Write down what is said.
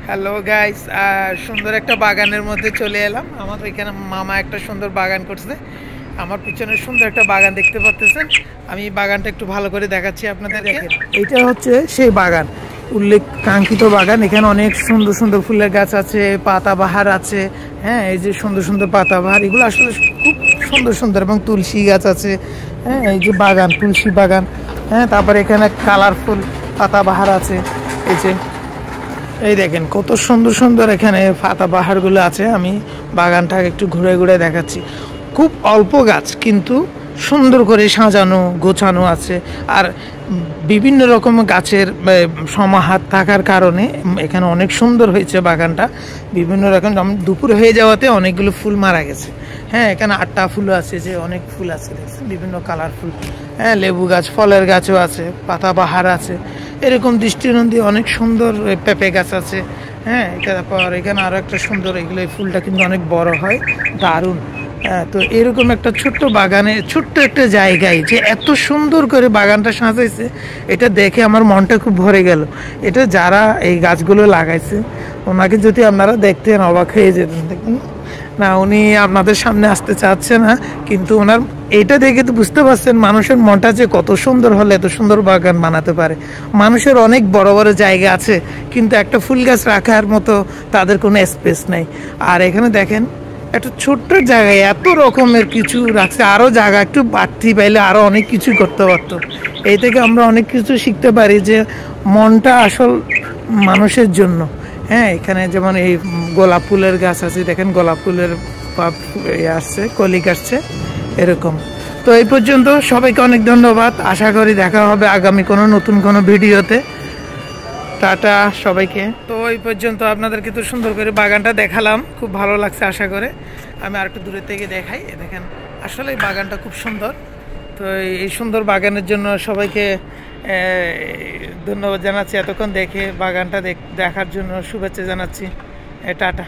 Hello guys, সুন্দর একটা বাগানের মধ্যে চলে এলাম। আমাদের এখানে মামা একটা সুন্দর বাগান করছে। আমার পিছনে সুন্দর একটা বাগান দেখতে পাচ্ছেন। আমি বাগানটা একটু ভালো করে দেখাচ্ছি আপনাদেরকে। এইটা হচ্ছে সেই বাগান, উল্লেখ কাঙ্ক্ষিত বাগান। এখানে অনেক সুন্দর সুন্দর ফুলের গাছ আছে, পাতাবাহার আছে। হ্যাঁ, এই যে সুন্দর সুন্দর পাতাবাহার, এগুলো আসলে খুব সুন্দর সুন্দর। এবং তুলসী গাছ আছে। হ্যাঁ, এই যে বাগান, তুলসী বাগান। হ্যাঁ, তারপরে এখানে কালারফুল পাতাবাহার আছে। এই দেখেন কত সুন্দর সুন্দর এখানে পাতাবাহারগুলো আছে। আমি বাগানটা একটু ঘুরে ঘুরে দেখাচ্ছি। খুব অল্প গাছ কিন্তু সুন্দর করে সাজানো গোছানো আছে। আর বিভিন্ন রকম গাছের সমাহার থাকার কারণে এখানে অনেক সুন্দর হয়েছে বাগানটা। বিভিন্ন রকম দুপুর হয়ে যাওয়াতে অনেকগুলো ফুল মারা গেছে। হ্যাঁ, এখানে 8টা ফুল আছে, যে অনেক ফুল আছে দেখছেন, বিভিন্ন কালারফুল। হ্যাঁ, লেবু গাছ, ফলের গাছও আছে, পাতাবাহার আছে। এরকম দৃষ্টিনন্দী অনেক সুন্দর পেঁপে গাছ আছে। হ্যাঁ, তারপর এখানে আরও একটা সুন্দর, এগুলো এই ফুলটা কিন্তু অনেক বড় হয়, দারুণ। হ্যাঁ, তো এরকম একটা ছোট্ট বাগানে, ছোট্ট একটা জায়গায় যে এত সুন্দর করে বাগানটা সাজাইছে, এটা দেখে আমার মনটা খুব ভরে গেল। এটা যারা এই গাছগুলো লাগাইছে, ওনাকে যদি আপনারা দেখতেন অবাক হয়ে যেতেন। দেখুন না, উনি আপনাদের সামনে আসতে চাচ্ছে না, কিন্তু ওনার এটা দেখে তো বুঝতে পারছেন মানুষের মনটা যে কত সুন্দর হলে এত সুন্দর বাগান বানাতে পারে। মানুষের অনেক বড় বড় জায়গা আছে, কিন্তু একটা ফুল গাছ রাখার মতো তাদের কোনো স্পেস নেই। আর এখানে দেখেন একটা ছোট্ট জায়গায় এত রকমের কিছু রাখছে। আরও জায়গা একটু বাড়তি পাইলে আরও অনেক কিছু করতে পারতো। এই থেকে আমরা অনেক কিছু শিখতে পারি, যে মনটা আসল মানুষের জন্য। হ্যাঁ, এখানে যেমন এই গোলাপ ফুলের গাছ আছে, দেখেন গোলাপ ফুলের আসছে, কলি আসছে এরকম। তো এই পর্যন্ত, সবাইকে অনেক ধন্যবাদ। আশা করি দেখা হবে আগামী কোনো নতুন কোনো ভিডিওতে। টাটা সবাইকে। তো এই পর্যন্ত আপনাদেরকে তো সুন্দর করে বাগানটা দেখালাম, খুব ভালো লাগছে। আশা করে আমি আর একটু দূরে থেকে দেখাই। দেখেন আসলে এই বাগানটা খুব সুন্দর। তো এই সুন্দর বাগানের জন্য সবাইকে ধন্যবাদ জানাচ্ছি। এতক্ষণ দেখে বাগানটা দেখার জন্য শুভেচ্ছা জানাচ্ছি। টাটা।